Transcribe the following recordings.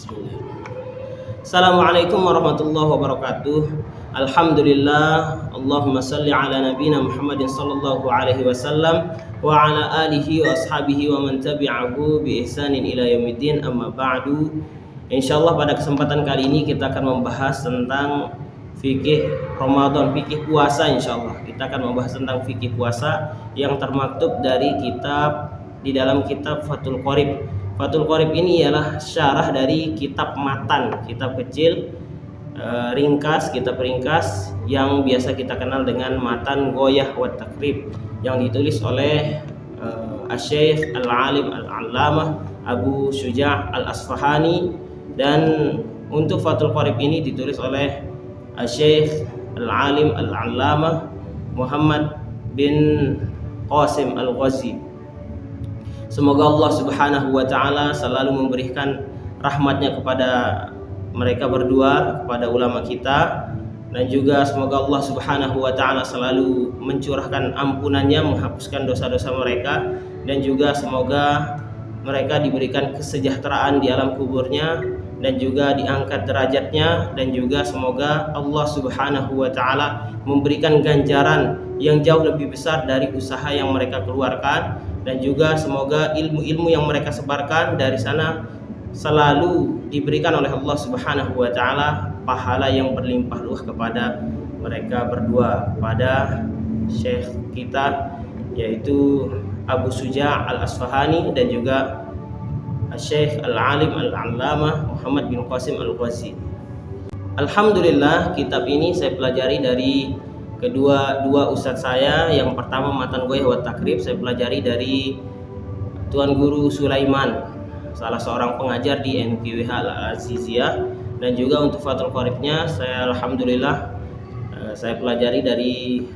Bismillah. Assalamualaikum warahmatullahi wabarakatuh. Alhamdulillah. Allahumma salli ala nabiyina Muhammadin sallallahu alaihi wasallam wa ala alihi wa ashabihi wa man tabi'ahu bi ihsanin ila yaumiddin, amma ba'du. Insyaallah pada kesempatan kali ini kita akan membahas tentang fikih Ramadan, fikih puasa. Insyaallah kita akan membahas tentang fikih puasa yang termaktub dari di dalam kitab Fathul Qorib. Fathul Qorib ini ialah syarah dari kitab matan, kitab kecil, kitab ringkas yang biasa kita kenal dengan matan Ghoyah wa Takrib, yang ditulis oleh Asy-Syaikh Al-Alim Al-Allamah Abu Syuja' Al-Asfahani, dan untuk Fathul Qorib ini ditulis oleh Asy-Syaikh Al-Alim Al-Allamah Muhammad bin Qasim Al-Ghazi. Semoga Allah Subhanahu wa taala selalu memberikan rahmatnya kepada mereka berdua, kepada ulama kita, dan juga semoga Allah Subhanahu wa taala selalu mencurahkan ampunannya, menghapuskan dosa-dosa mereka, dan juga semoga mereka diberikan kesejahteraan di alam kuburnya dan juga diangkat derajatnya, dan juga semoga Allah Subhanahu wa taala memberikan ganjaran yang jauh lebih besar dari usaha yang mereka keluarkan, dan juga semoga ilmu-ilmu yang mereka sebarkan dari sana selalu diberikan oleh Allah Subhanahu wa taala pahala yang berlimpah ruah kepada mereka berdua, kepada syekh kita yaitu Abu Syuja' Al-Asfahani dan juga Syekh Al-Alim Al-Allamah Muhammad bin Qasim Al-Ghazi. Alhamdulillah, kitab ini saya pelajari dari dua ustadz saya. Yang pertama matan Ghoyah wa Takrib saya pelajari dari Tuan Guru Sulaiman, salah seorang pengajar di NQWH Al-Aziziyah, dan juga untuk Fathul Qoribnya saya alhamdulillah saya pelajari dari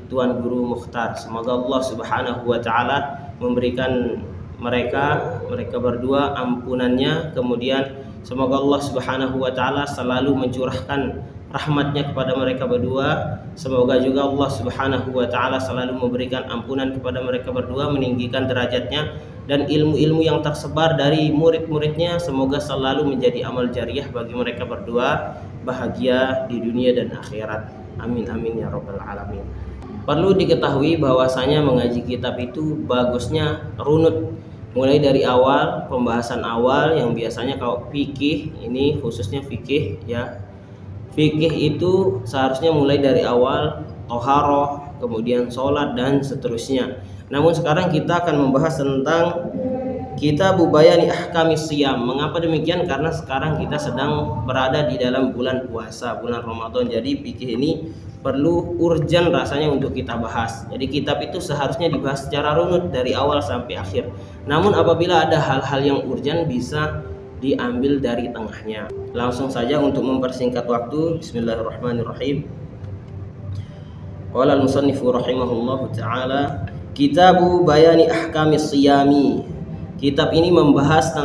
Tuan Guru Mukhtar. Semoga Allah Subhanahu wa taala memberikan mereka berdua ampunannya, kemudian semoga Allah Subhanahu wa taala selalu mencurahkan rahmatnya kepada mereka berdua. Semoga juga Allah Subhanahu wa taala selalu memberikan ampunan kepada mereka berdua, meninggikan derajatnya, dan ilmu-ilmu yang tersebar dari murid-muridnya semoga selalu menjadi amal jariah bagi mereka berdua, bahagia di dunia dan akhirat. Amin amin ya rabbal alamin. Perlu diketahui bahwasanya mengaji kitab itu bagusnya runut, mulai dari awal, pembahasan awal yang biasanya kalau fikih ini khususnya fikih ya. Fikih itu seharusnya mulai dari awal, toharoh, kemudian sholat dan seterusnya. Namun sekarang kita akan membahas tentang Kitab Bayani Ahkamis Shiyam. Mengapa demikian? Karena sekarang kita sedang berada di dalam bulan puasa, bulan Ramadan. Jadi fikih ini perlu urgen rasanya untuk kita bahas. Jadi kitab itu seharusnya dibahas secara runut dari awal sampai akhir. Namun apabila ada hal-hal yang urgen bisa diambil dari tengahnya. Langsung saja untuk mempersingkat waktu, bismillahirrahmanirrahim. Qala al-musannifu rahimahullahu ta'ala, Kitabu Bayani Ahkamis Shiyami. Kitab ini membahas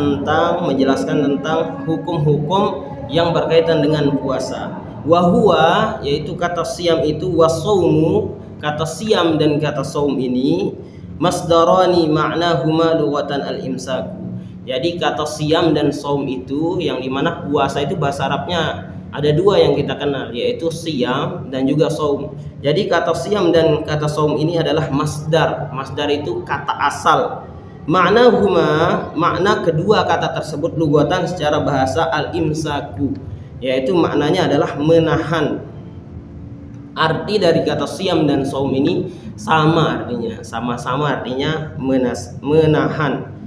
menjelaskan tentang hukum-hukum yang berkaitan dengan puasa. Wahuwa, yaitu kata siyam itu, wasaumu, kata siyam dan kata saum ini, masdarani ma'nahuma lughatan al-imsaku. Jadi kata siyam dan saum itu, yang dimana puasa itu bahasa Arabnya ada dua yang kita kenal, yaitu siyam dan juga saum. Jadi kata siyam dan kata saum ini adalah masdar. Masdar itu kata asal. Makna kedua kata tersebut lughatan secara bahasa al-imsaku, yaitu maknanya adalah menahan. Arti dari kata siyam dan saum ini sama-sama artinya menahan.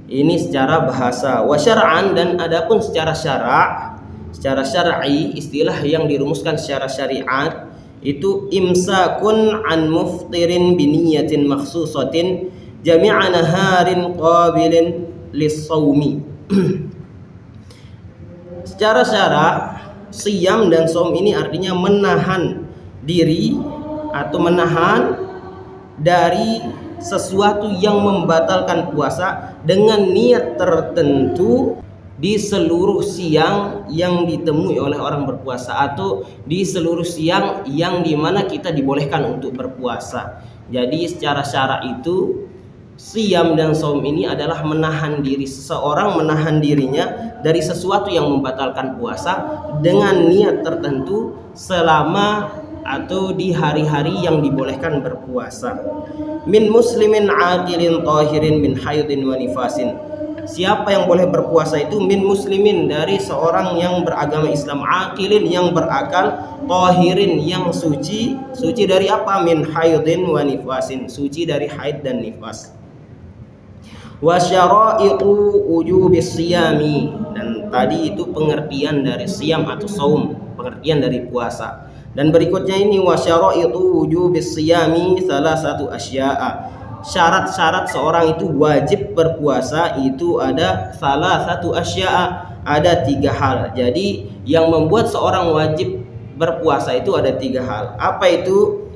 Ini secara bahasa. Wa syar'an, dan adapun secara syar'i, istilah yang dirumuskan secara syariat itu imsakun an muftirin biniyatin makhsusatin jami'a naharin qabilin lis-shaumi. Secara syara, siyam dan saum ini artinya menahan diri atau menahan dari sesuatu yang membatalkan puasa dengan niat tertentu di seluruh siang yang ditemui oleh orang berpuasa, atau di seluruh siang yang dimana kita dibolehkan untuk berpuasa. Jadi secara syara itu Siyam dan saum ini adalah menahan diri, seseorang menahan dirinya dari sesuatu yang membatalkan puasa dengan niat tertentu selama atau di hari-hari yang dibolehkan berpuasa. Min muslimin aqilin tahirin min haidin wa nifasin. Siapa yang boleh berpuasa itu min muslimin, dari seorang yang beragama Islam, aqilin yang berakal, tahirin yang suci. Suci dari apa? Min haidin wa nifasin, suci dari haid dan nifas. Wa syara'itu wujubis siyami, dan tadi itu pengertian dari siyam atau saum, pengertian dari puasa. Dan berikutnya ini wa syara'itu wujubis siyami salasatu asya'a. Syarat-syarat seorang itu wajib berpuasa itu ada salah satu asya'a, ada 3 hal. Jadi yang membuat seorang wajib berpuasa itu ada 3 hal. Apa itu?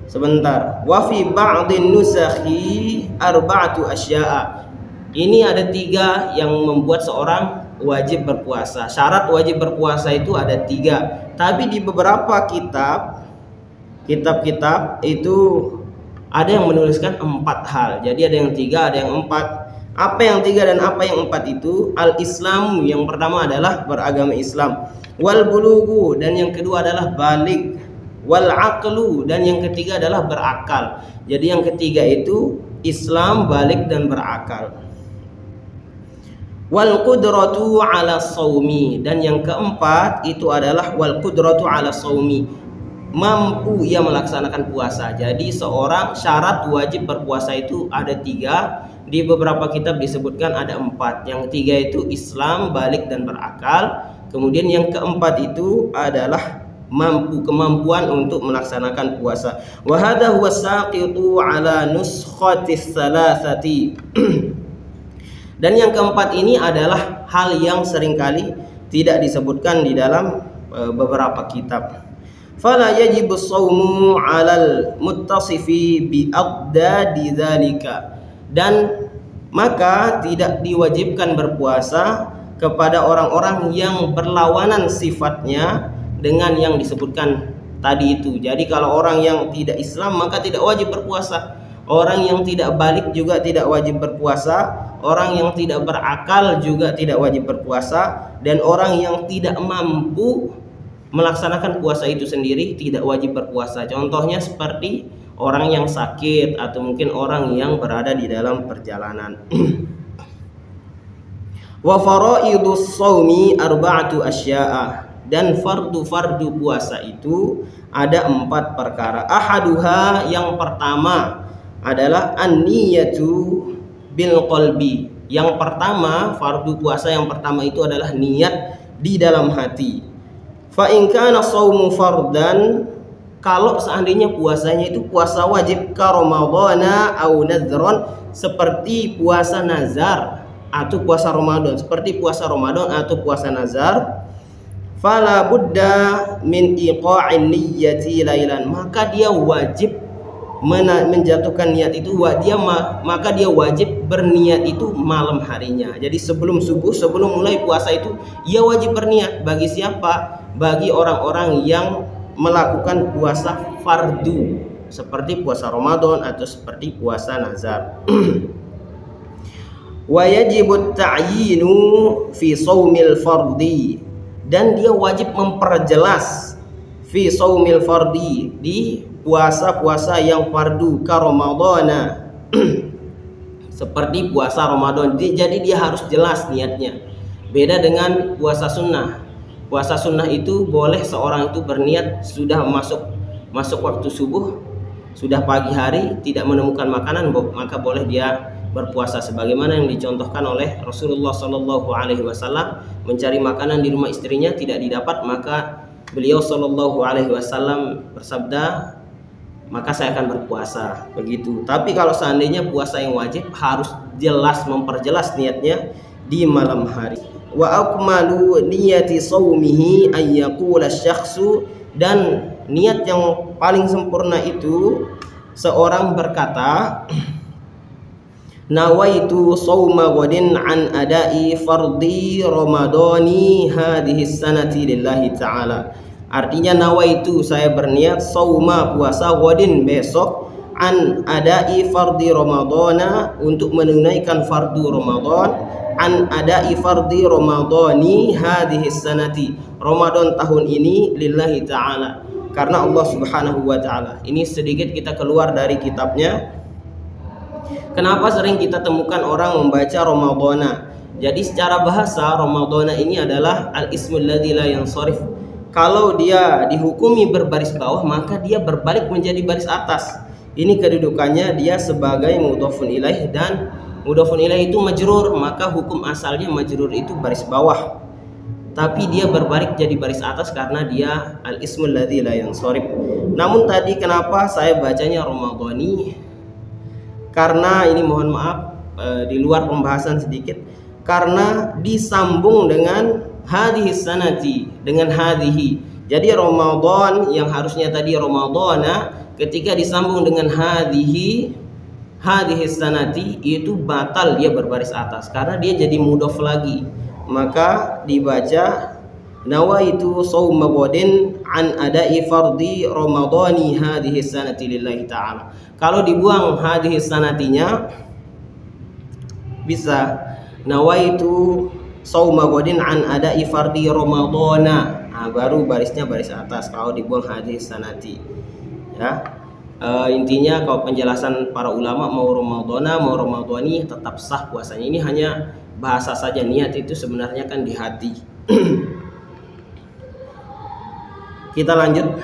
Sebentar. Wa fi ba'dhin nusakhi arba'atu asya'a. Ini ada 3 yang membuat seorang wajib berpuasa. Syarat wajib berpuasa itu ada 3. Tapi di beberapa kitab-kitab itu ada yang menuliskan 4 hal. Jadi ada yang 3, ada yang 4. Apa yang 3 dan apa yang 4 itu? Al-Islamu, yang pertama adalah beragama Islam. Wal bulugu, dan yang kedua adalah balik. Wal aqlu, dan yang ketiga adalah berakal. Jadi yang ketiga itu Islam, balik, dan berakal. Wal qudratu ala saumi, dan yang keempat itu adalah wal qudratu ala saumi, mampu ia melaksanakan puasa. Jadi seorang syarat wajib berpuasa itu ada 3. Di beberapa kitab disebutkan ada 4. Yang 3 itu Islam, balik, dan berakal. Kemudian yang keempat itu adalah kemampuan untuk melaksanakan puasa. Wa hadha huwa saqitu ala nuskhatis salasati. Dan yang keempat ini adalah hal yang seringkali tidak disebutkan di dalam beberapa kitab. Fala yajibu shaumu 'alal muttasifi bi aqdadi dzalika, dan maka tidak diwajibkan berpuasa kepada orang-orang yang berlawanan sifatnya dengan yang disebutkan tadi itu. Jadi kalau orang yang tidak Islam maka tidak wajib berpuasa, orang yang tidak balik juga tidak wajib berpuasa, orang yang tidak berakal juga tidak wajib berpuasa, dan orang yang tidak mampu melaksanakan puasa itu sendiri tidak wajib berpuasa. Contohnya seperti orang yang sakit atau mungkin orang yang berada di dalam perjalanan. Wa faraidus shaumi arba'atu asya'a, dan fardu-fardu puasa itu ada 4 perkara. Ahaduha, yang pertama adalah an-niyatu bil qalbi. Yang pertama, fardu puasa yang pertama itu adalah niat di dalam hati. Fa in kana shaumu fardan, kalau seandainya puasanya itu puasa wajib, ka ramadhana au nadhron, seperti puasa nazar atau puasa Ramadan, seperti puasa Ramadan atau puasa nazar, fala budda min iqa'in niyyati lailan, maka dia wajib menjatuhkan niat itu, maka dia wajib berniat itu malam harinya. Jadi sebelum subuh, sebelum mulai puasa itu ia wajib berniat. Bagi siapa? Bagi orang-orang yang melakukan puasa fardu seperti puasa Ramadan atau seperti puasa nazar. Wa yajibu ta'yinu fi shaumil fardi, dan dia wajib memperjelas fi shaumil fardi, di puasa-puasa yang fardu, ka ramadhana seperti puasa Ramadan. Jadi dia harus jelas niatnya. Beda dengan puasa sunnah. Puasa sunnah itu boleh seorang itu berniat sudah masuk waktu subuh, sudah pagi hari, tidak menemukan makanan, maka boleh dia berpuasa, sebagaimana yang dicontohkan oleh Rasulullah Shallallahu Alaihi Wasallam, mencari makanan di rumah istrinya tidak didapat, maka beliau Shallallahu Alaihi Wasallam bersabda, maka saya akan berpuasa, begitu. Tapi kalau seandainya puasa yang wajib harus jelas, memperjelas niatnya di malam hari. Wa akmalu niyati shaumihi ay yaqula syakhsu, dan niat yang paling sempurna itu seorang berkata, nawaitu shauma ghadin an adai fardhi ramadhani hadhihi sanati lillahi ta'ala. Artinya nawaitu, saya berniat, sauma puasa, ghadin besok, an adai fardhi ramadhana, untuk menunaikan fardu Ramadan, an adai fardhi ramadhani hadhihi sanati, Ramadan tahun ini, lillahi ta'ala, karena Allah Subhanahu wa ta'ala. Ini sedikit kita keluar dari kitabnya. Kenapa sering kita temukan orang membaca Ramadhana? Jadi secara bahasa Ramadhana ini adalah al-ismul ladzi la yansharif. Kalau dia dihukumi berbaris bawah, maka dia berbalik menjadi baris atas. Ini kedudukannya, dia sebagai mudhofun ilaih, dan mudhofun ilaih itu majrur, maka hukum asalnya majrur itu baris bawah. Tapi dia berbalik jadi baris atas karena dia al-ismul ladzi la yansharif. Namun tadi kenapa saya bacanya Ramadhani? Karena ini mohon maaf di luar pembahasan sedikit, karena disambung dengan hadhihi sanati, dengan hadhihi. Jadi Ramadan yang harusnya tadi Ramadhana, ketika disambung dengan hadhihi sanati, itu batal dia berbaris atas karena dia jadi mudhof lagi. Maka dibaca nawaitu shauma ghadin an adai fardhi ramadhani hadhihi sanati lillahi ta'ala. Kalau dibuang hadhihi sanatinya bisa nawaitu shauma ghadin an adai fardhi ramadhana. Nah, baru barisnya baris atas kalau dibuang hadhihi sanati. Ya. Intinya kalau penjelasan para ulama, mau Ramadhana mau Ramadhani tetap sah puasanya. Ini hanya bahasa saja, niat itu sebenarnya kan di hati. Kita lanjut.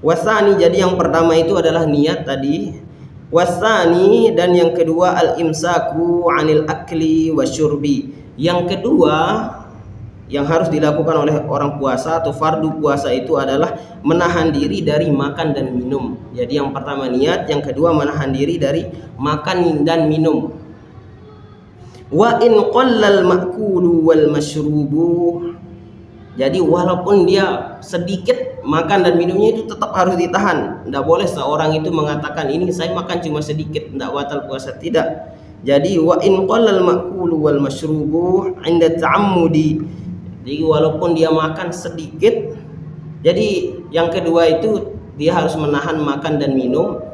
Wasani, jadi yang pertama itu adalah niat tadi. Wasani, dan yang kedua al-imsaku anil akli wasyurbi. Yang kedua yang harus dilakukan oleh orang puasa atau fardu puasa itu adalah menahan diri dari makan dan minum. Jadi yang pertama niat, yang kedua menahan diri dari makan dan minum. Wa in qallal ma'kulu wal mashrubu, jadi walaupun dia sedikit makan dan minumnya itu tetap harus ditahan. Tidak boleh seorang itu mengatakan ini saya makan cuma sedikit, tidak batal puasa, tidak. Jadi wa in qallal ma'kulu wal mashrubu 'inda ta'ammudi, jadi walaupun dia makan sedikit, jadi yang kedua itu dia harus menahan makan dan minum.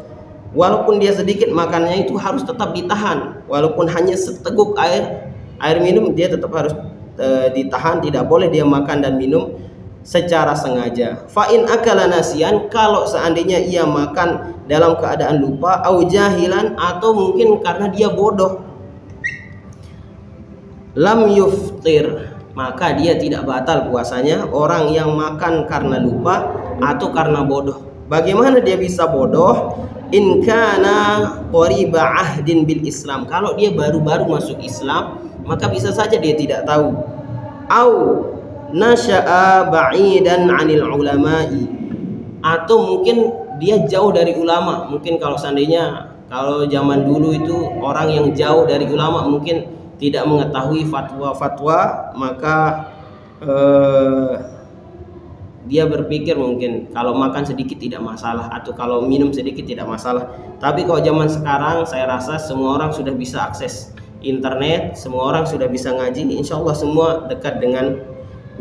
Walaupun dia sedikit makannya itu harus tetap ditahan. Walaupun hanya seteguk air minum, dia tetap harus ditahan. Tidak boleh dia makan dan minum secara sengaja. Fa in akala nasiyan, kalau seandainya ia makan dalam keadaan lupa, au jahilan, atau mungkin karena dia bodoh, lam yuftir, maka dia tidak batal puasanya. Orang yang makan karena lupa atau karena bodoh. Bagaimana dia bisa bodoh? In kana qariba ahdin bil Islam, kalau dia baru-baru masuk Islam, maka bisa saja dia tidak tahu. Au nasya'a ba'idan 'anil ulama'i, atau mungkin dia jauh dari ulama. Mungkin kalau seandainya kalau zaman dulu itu orang yang jauh dari ulama mungkin tidak mengetahui fatwa-fatwa, maka dia berpikir mungkin kalau makan sedikit tidak masalah atau kalau minum sedikit tidak masalah. Tapi kalau zaman sekarang saya rasa semua orang sudah bisa akses internet, semua orang sudah bisa ngaji, insya Allah semua dekat dengan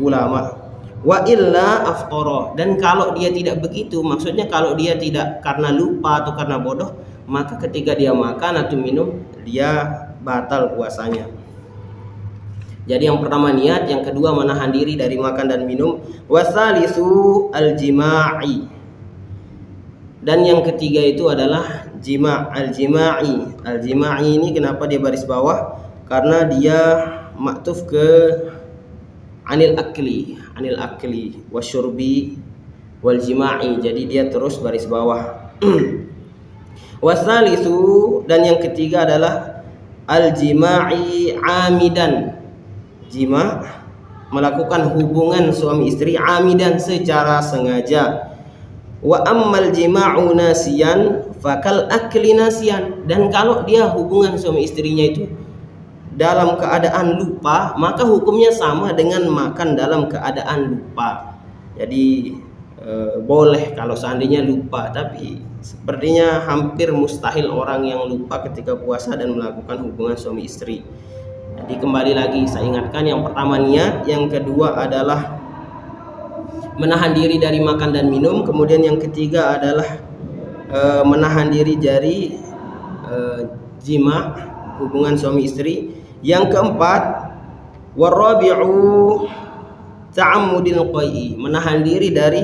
ulama. Wa illa aftara, dan kalau dia tidak begitu, maksudnya kalau dia tidak karena lupa atau karena bodoh, maka ketika dia makan atau minum dia batal puasanya. Jadi yang pertama niat, yang kedua menahan diri dari makan dan minum. Wasalisu al-jima'i, dan yang ketiga itu adalah jima', al-jima'i. Al-jima'i ini kenapa dia baris bawah? Karena dia maktuf ke anil akli wasyurbi wal jima'i, jadi dia terus baris bawah. Wasalisu, dan yang ketiga adalah al-jima'i amidan, jima' melakukan hubungan suami istri amidan secara sengaja. Wa ammal jima'u nasiyan fakal akli nasiyan, dan kalau dia hubungan suami istrinya itu dalam keadaan lupa, maka hukumnya sama dengan makan dalam keadaan lupa. Jadi boleh kalau seandainya lupa, tapi sepertinya hampir mustahil orang yang lupa ketika puasa dan melakukan hubungan suami istri. Jadi kembali lagi saya ingatkan, yang pertama niat, yang kedua adalah menahan diri dari makan dan minum, kemudian yang ketiga adalah menahan diri dari jima, hubungan suami istri. Yang keempat, warabi'u ta'ammudil qai'i, menahan diri dari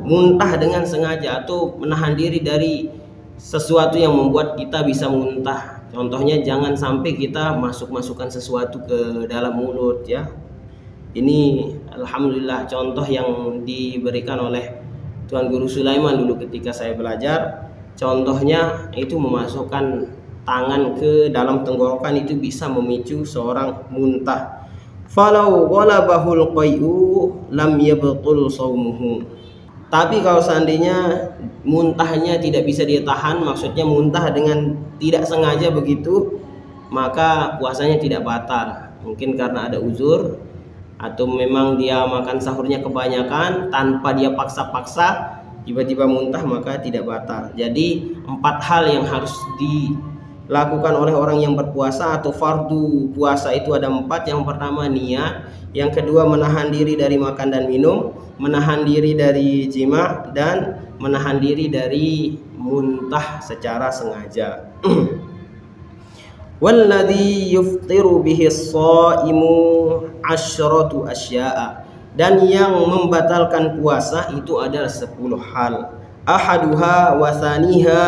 muntah dengan sengaja atau menahan diri dari sesuatu yang membuat kita bisa muntah. Contohnya jangan sampai kita masukkan sesuatu ke dalam mulut ya. Ini alhamdulillah contoh yang diberikan oleh Tuan Guru Sulaiman dulu ketika saya belajar. Contohnya itu memasukkan tangan ke dalam tenggorokan itu bisa memicu seorang muntah. Falau ghalabahul qai'u lam yabtul shaumuhu. Tapi kalau seandainya muntahnya tidak bisa ditahan, maksudnya muntah dengan tidak sengaja begitu, maka puasanya tidak batal. Mungkin karena ada uzur atau memang dia makan sahurnya kebanyakan tanpa dia paksa-paksa tiba-tiba muntah, maka tidak batal. Jadi 4 hal yang harus dilakukan oleh orang yang berpuasa atau fardu puasa itu ada 4. Yang pertama niat, yang kedua menahan diri dari makan dan minum, menahan diri dari jima, dan menahan diri dari muntah secara sengaja. Walladzi yuftiru bihi as-shaimu 'asyratu asya'a, dan yang membatalkan puasa itu adalah 10 hal. Ahaduha wa thaniha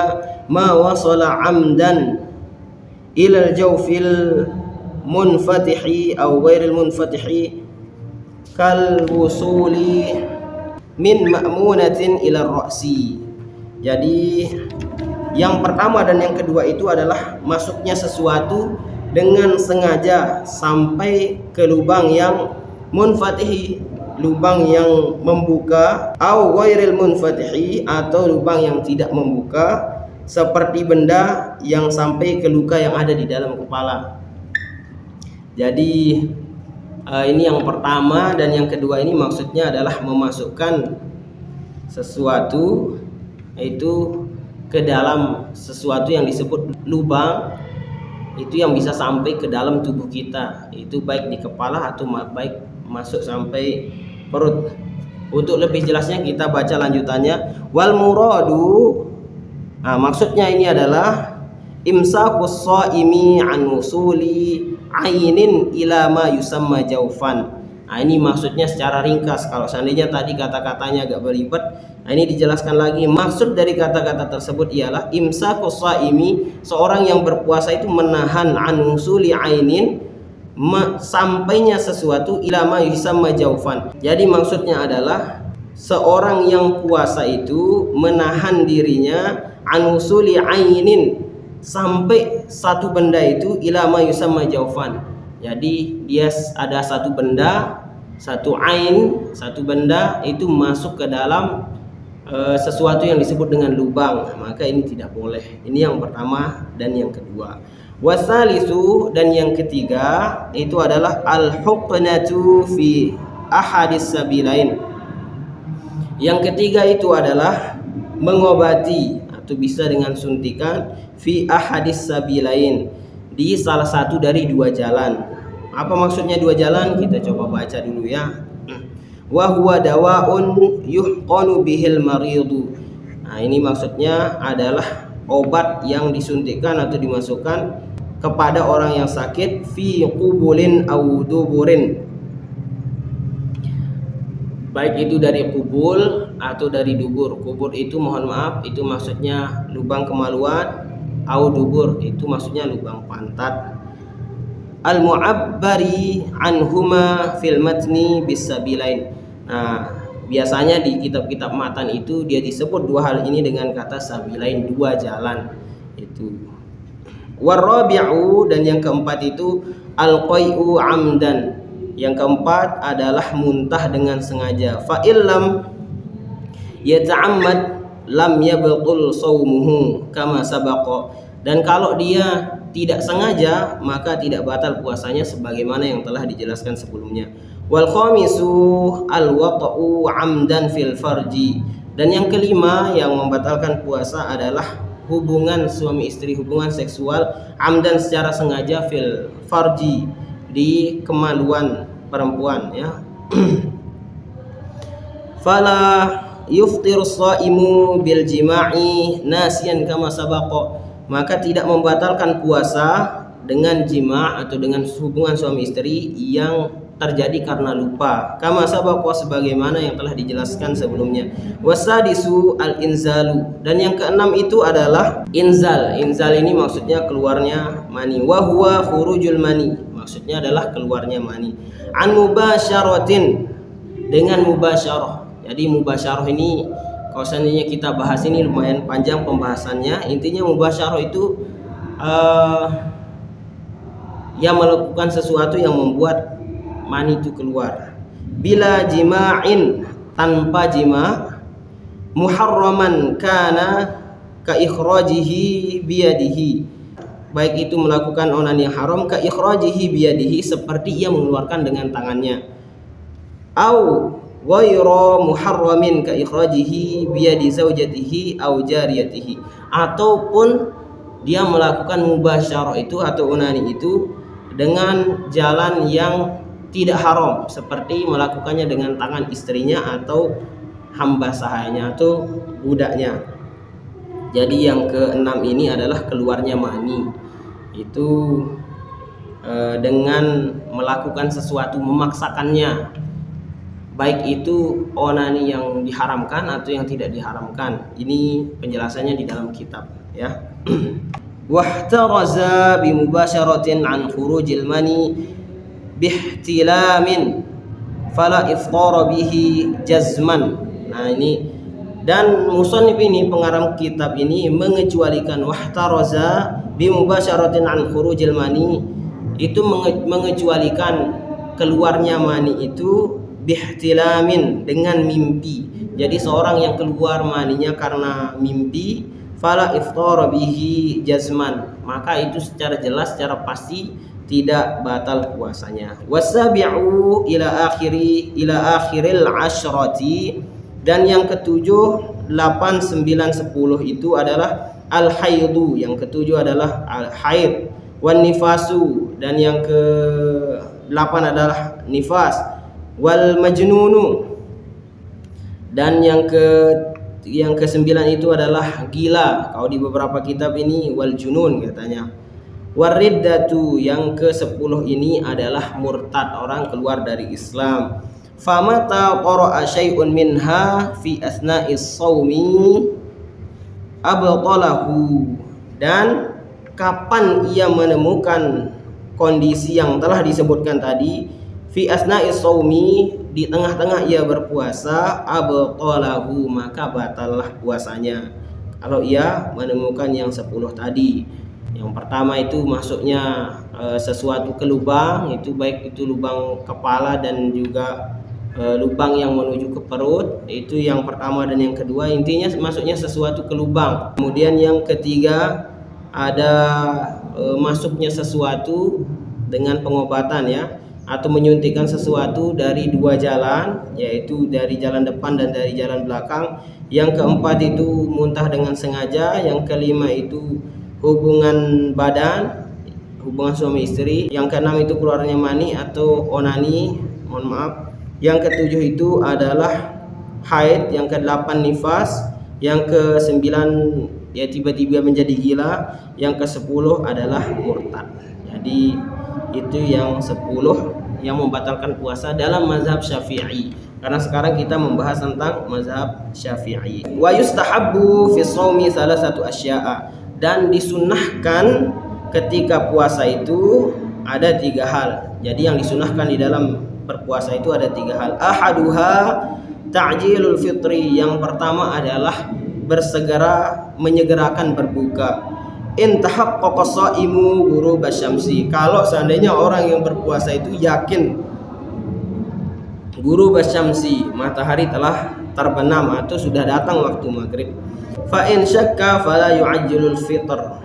ma wasala 'amdan ila al-jawfil munfatihi aw ghairil munfatihi kal wusuli min ma'munatin ila ar-ra'si. Jadi yang pertama dan yang kedua itu adalah masuknya sesuatu dengan sengaja sampai ke lubang yang munfatihi, lubang yang membuka, au ghairil munfatihi, atau lubang yang tidak membuka, seperti benda yang sampai ke luka yang ada di dalam kepala. Jadi ini yang pertama, dan yang kedua ini maksudnya adalah memasukkan sesuatu itu ke dalam sesuatu yang disebut lubang, itu yang bisa sampai ke dalam tubuh kita, itu baik di kepala atau baik masuk sampai perut. Untuk lebih jelasnya kita baca lanjutannya. Wal muradu, nah, maksudnya ini adalah imsakus shaimi an wusuli ainin ila ma yusamma jaufan. Nah, ini maksudnya secara ringkas. Kalau seandainya tadi kata-katanya agak berlipat, nah ini dijelaskan lagi. Maksud dari kata-kata tersebut ialah imsakus shaimi, seorang yang berpuasa itu menahan an wusuli ainin, sampainya sesuatu ila ma yusamma jaufan. Jadi maksudnya adalah seorang yang puasa itu menahan dirinya an wusuli ainin, sampai satu benda itu ila ma yusamma jaufan. Jadi dia ada satu benda, satu ain, satu benda itu masuk ke dalam sesuatu yang disebut dengan lubang, maka ini tidak boleh. Ini yang pertama dan yang kedua. Wasalisu, dan yang ketiga itu adalah al-huqnatu fi ahadis sabilain. Yang ketiga itu adalah mengobati atau bisa dengan suntikan fi ahadis sabilain, di salah satu dari 2 jalan. Apa maksudnya 2 jalan? Kita coba baca dulu ya. Wa huwa dawaun yuhqanu bihil maridu. Nah, ini maksudnya adalah obat yang disuntikkan atau dimasukkan kepada orang yang sakit fi qubulin aw duburin, baik itu dari kubul atau dari dubur. Kubur itu mohon maaf, itu maksudnya lubang kemaluan, au dubur itu maksudnya lubang pantat. Al mu'abbari anhuma fil matni bisabilain. Nah, biasanya di kitab-kitab matan itu dia disebut 2 hal ini dengan kata sabilain, 2 jalan itu. Warabi'u, dan yang keempat itu al qai'u amdan. Yang keempat adalah muntah dengan sengaja. Fa illam yata'ammad lam yabtul shaumuhu kama sabaqa. Dan kalau dia tidak sengaja maka tidak batal puasanya sebagaimana yang telah dijelaskan sebelumnya. Wal khamisu al wata'u amdan fil farji. Dan yang kelima yang membatalkan puasa adalah hubungan suami istri, hubungan seksual amdan secara sengaja fil farji, di kemaluan perempuan ya. Fala yuftirus shaimu bil jima'i nasiyan kama sabaqa, maka tidak membatalkan puasa dengan jima' atau dengan hubungan suami istri yang terjadi karena lupa, kama sabaqa sebagaimana yang telah dijelaskan sebelumnya. Wasadisu al inzalu, dan yang keenam itu adalah inzal. Inzal ini maksudnya keluarnya mani, wa huwa khurujul mani, maksudnya adalah keluarnya mani. An mubasyaratin, dengan mubasyarah. Jadi mubasyarah ini kalau seandainya kita bahas ini lumayan panjang pembahasannya. Intinya mubasyarah itu yang melakukan sesuatu yang membuat mani itu keluar. Bila jima'in, tanpa jima', muharraman kana ka ikhrajihi biyadihi, baik itu melakukan onani yang haram, ka ikhrajihi biyadihi, seperti ia mengeluarkan dengan tangannya. Au ghairu muharramin ka ikhrajihi biyadi zaujatihi au jariyatihi, ataupun dia melakukan mubasyarah itu atau onani itu dengan jalan yang tidak haram, seperti melakukannya dengan tangan istrinya atau hamba sahayanya atau budaknya. Jadi yang keenam ini adalah keluarnya mani itu dengan melakukan sesuatu, memaksakannya, baik itu onani yang diharamkan atau yang tidak diharamkan. Ini penjelasannya di dalam kitab ya. Wahtaraza bi mubasyaratin an khurujil mani bihtilamin fala iftara bihi jazman. Nah ini, dan musannif ini pengarang kitab ini mengecualikan wahtaraza bi mubasyaratin an khurujil mani, itu mengecualikan keluarnya mani itu bihtilamin, dengan mimpi. Jadi seorang yang keluar maninya karena mimpi, fala iftara bihi jazman, maka itu secara jelas, secara pasti tidak batal puasanya. Wasabi'u ila akhiril asyrati, dan yang ketujuh, 8, 9, 10 itu adalah al haidu, yang ketujuh adalah al haid, wan nifasu, dan yang ke-8 adalah nifas, wal majnunu, dan yang ke-9 itu adalah gila. Kalau di beberapa kitab ini wal junun katanya. Wariddatu, yang ke-10 ini adalah murtad, orang keluar dari Islam. Famata qara'a syai'un minha fi asna'is shaumi abtalahu, dan kapan ia menemukan kondisi yang telah disebutkan tadi, fi asna'is shaumi, di tengah-tengah ia berpuasa, abtalahu, maka batallah puasanya kalau ia menemukan yang 10 tadi. Yang pertama itu masuknya sesuatu ke lubang, itu baik itu lubang kepala dan juga lubang yang menuju ke perut, itu yang pertama, dan yang kedua intinya masuknya sesuatu ke lubang. Kemudian yang ketiga ada masuknya sesuatu dengan pengobatan ya, atau menyuntikkan sesuatu dari dua jalan, yaitu dari jalan depan dan dari jalan belakang. Yang keempat itu muntah dengan sengaja. Yang kelima itu hubungan badan, hubungan suami istri. Yang keenam itu keluarnya mani atau onani, mohon maaf. Yang ketujuh itu adalah haid. Yang kedelapan nifas. Yang kesembilan ya tiba-tiba menjadi gila. Yang ke-10 adalah murtad. Jadi itu yang 10 yang membatalkan puasa dalam mazhab Syafi'i. Karena sekarang kita membahas tentang mazhab Syafi'i. Wa yustahabbu fi shaumi salasatu asya'a, dan disunnahkan ketika puasa itu ada 3 hal. Jadi yang disunnahkan di dalam berpuasa itu ada 3 hal. Ahaduha ta'jilul fitri, yang pertama adalah bersegera menyegerakan berbuka. In tahaqqaqa shaimu ghurub asy-syamsi, kalau seandainya orang yang berpuasa itu yakin ghurub asy-syamsi, matahari telah terbenam atau sudah datang waktu maghrib. Fa in syakka fala yu'ajjilul fitr,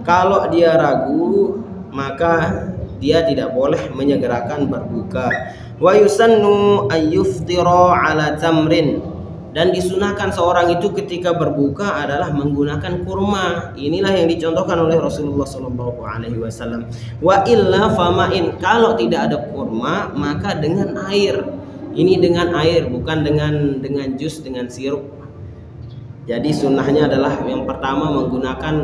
kalau dia ragu maka dia tidak boleh menyegerakan berbuka. Wa yusannu ayyuftira ala tamrin, dan disunahkan seorang itu ketika berbuka adalah menggunakan kurma. Inilah yang dicontohkan oleh Rasulullah SAW. Wa illa fama'in, kalau tidak ada kurma maka dengan air. Ini dengan air, bukan dengan jus, dengan sirup. Jadi sunnahnya adalah yang pertama menggunakan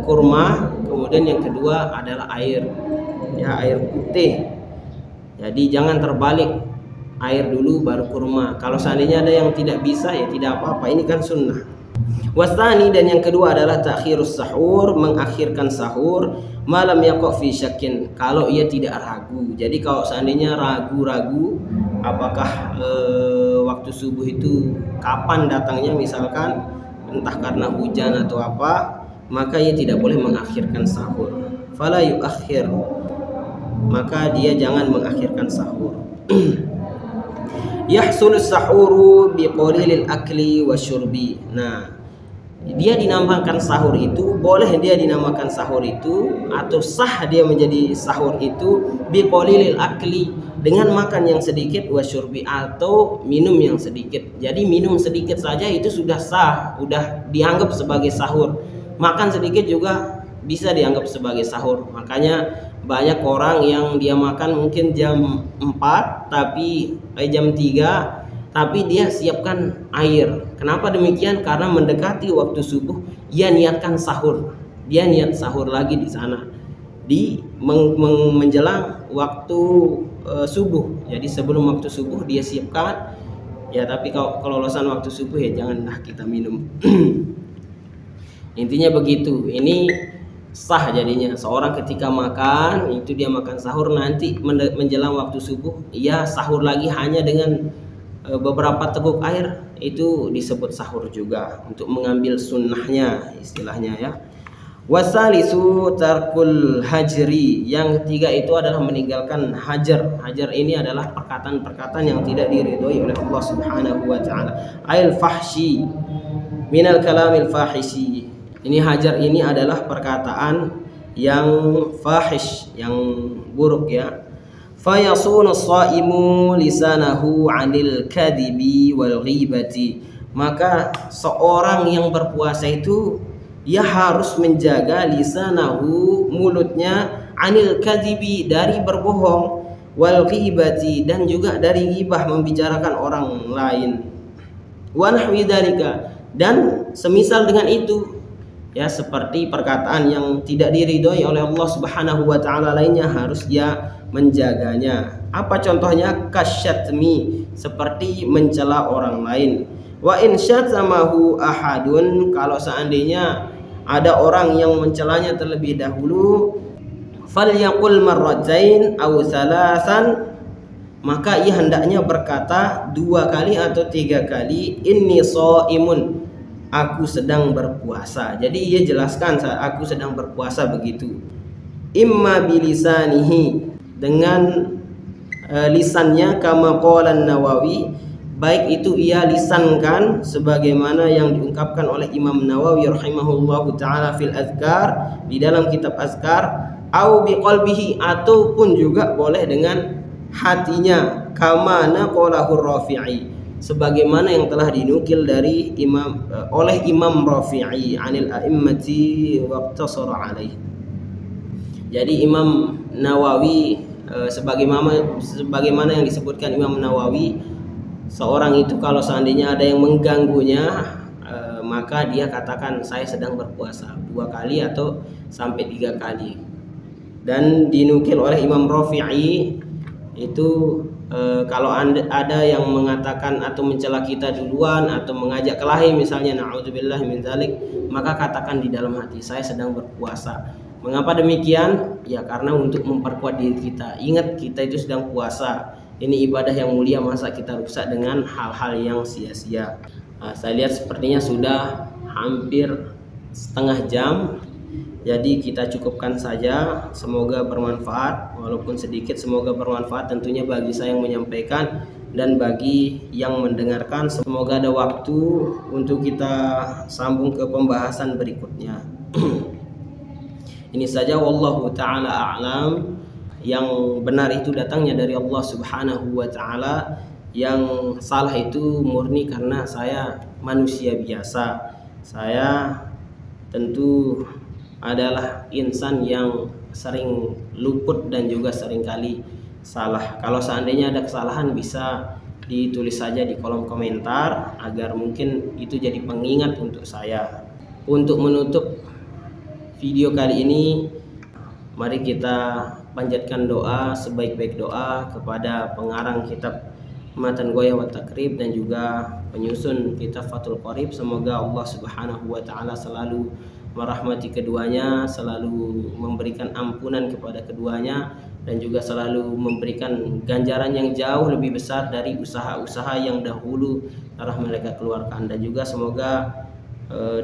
kurma, kemudian yang kedua adalah air, ya, air putih. Jadi jangan terbalik, air dulu baru kurma. Kalau seandainya ada yang tidak bisa, ya tidak apa-apa, ini kan sunnah. Wasani, dan yang kedua adalah takhirus sahur, mengakhirkan sahur, malam yaqa fi syakin, kalau ia tidak ragu. Jadi kalau seandainya ragu-ragu apakah waktu subuh itu kapan datangnya, misalkan entah karena hujan atau apa, maka ia tidak boleh mengakhirkan sahur. Fala yuakhir, maka dia jangan mengakhirkan sahur. Yahsulus sahuru biqalilil akli wasyurbi. Nah, dia dinamakan sahur itu, boleh dia dinamakan sahur itu, atau sah dia menjadi sahur itu biqalilil akli, dengan makan yang sedikit, wasyurbi, atau minum yang sedikit. Jadi minum sedikit saja itu sudah sah, sudah dianggap sebagai sahur. Makan sedikit juga bisa dianggap sebagai sahur. Makanya banyak orang yang dia makan mungkin jam 4 tapi jam 3 tapi dia siapkan air. Kenapa demikian? Karena mendekati waktu subuh, ia niatkan sahur. Dia niat sahur lagi di sana di menjelang waktu subuh. Jadi sebelum waktu subuh dia siapkan. Ya, tapi kalau kelolosan waktu subuh ya janganlah kita minum. Intinya begitu. Ini sah jadinya. Seorang ketika makan itu dia makan sahur, nanti menjelang waktu subuh ia sahur lagi hanya dengan beberapa teguk air, itu disebut sahur juga, untuk mengambil sunnahnya istilahnya, ya. Wasalisu tarkul hajri, yang ketiga itu adalah meninggalkan hajar. Hajar ini adalah perkataan-perkataan yang tidak diridhoi oleh Allah Subhanahu wa taala. Ail fahshi minal kalamil fahishi. Ini hajar ini adalah perkataan yang fahish, yang buruk, ya. Fayasunu shaimu lisanahu 'anil kadhibi wal ghibati. Maka seorang yang berpuasa itu ia harus menjaga lisanahu, mulutnya, 'anil kadhibi, dari berbohong, wal ghibati, dan juga dari ghibah, membicarakan orang lain, wa nahwi dzalika, dan semisal dengan itu, ya, seperti perkataan yang tidak diridhoi oleh Allah Subhanahu wa taala lainnya harus dia menjaganya. Apa contohnya? Kasyatmi, seperti mencela orang lain. Wa in syatamahu ahadun, kalau seandainya ada orang yang mencelanya terlebih dahulu, falyaqul marratain aw salasan, maka ia hendaknya berkata 2 kali atau 3 kali, inni shaimun, aku sedang berpuasa. Jadi ia jelaskan aku sedang berpuasa begitu. Imma bilisanihi, dengan lisannya, kama qala Nawawi, baik itu ia lisankan sebagaimana yang diungkapkan oleh Imam Nawawi rahimahullahu taala fil azkar, di dalam kitab azkar, au biqalbihi, ataupun juga boleh dengan hatinya, kama naqalahu Rafi'i, sebagaimana yang telah dinukil dari oleh Imam Rafi'i anil a'immati waqtasara alaih. Jadi Imam Nawawi sebagaimana yang disebutkan Imam Nawawi, seorang itu kalau seandainya ada yang mengganggunya, maka dia katakan saya sedang berpuasa 2 kali atau sampai 3 kali. Dan dinukil oleh Imam Rafi'i itu kalau ada yang mengatakan atau mencela kita duluan atau mengajak kelahi misalnya, na'udzubillah min dzalik, maka katakan di dalam hati, saya sedang berpuasa. Mengapa demikian? Ya karena untuk memperkuat diri kita. Ingat, kita itu sedang puasa. Ini ibadah yang mulia, masa kita rusak dengan hal-hal yang sia-sia. Saya lihat sepertinya sudah hampir setengah jam. Jadi kita cukupkan saja. Semoga bermanfaat, walaupun sedikit semoga bermanfaat tentunya bagi saya yang menyampaikan dan bagi yang mendengarkan. Semoga ada waktu untuk kita sambung ke pembahasan berikutnya. Ini saja, wallahu ta'ala a'lam. Yang benar itu datangnya dari Allah Subhanahu wa ta'ala, yang salah itu murni karena saya manusia biasa. Saya tentu adalah insan yang sering luput dan juga seringkali salah. Kalau seandainya ada kesalahan bisa ditulis saja di kolom komentar agar mungkin itu jadi pengingat untuk saya. Untuk menutup video kali ini, mari kita panjatkan doa sebaik-baik doa kepada pengarang kitab Matan Ghoyah wa Takrib dan juga penyusun kitab Fathul Qorib. Semoga Allah Subhanahu wa taala selalu merahmati keduanya, selalu memberikan ampunan kepada keduanya, dan juga selalu memberikan ganjaran yang jauh lebih besar dari usaha-usaha yang dahulu telah mereka keluarkan. Dan juga semoga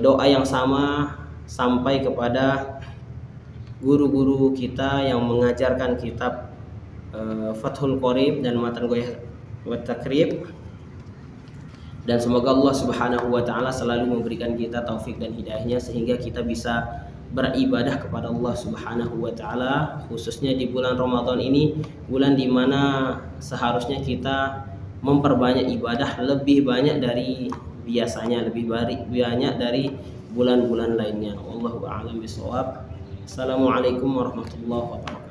doa yang sama sampai kepada guru-guru kita yang mengajarkan kitab Fathul Qorib dan Matan Ghoyah wa Takrib. Dan semoga Allah Subhanahu wa taala selalu memberikan kita taufik dan hidayahnya sehingga kita bisa beribadah kepada Allah Subhanahu wa taala, khususnya di bulan Ramadan ini, bulan dimana seharusnya kita memperbanyak ibadah lebih banyak dari biasanya, lebih banyak dari bulan-bulan lainnya. Wallahu a'lam bishawab. Assalamualaikum warahmatullahi wabarakatuh.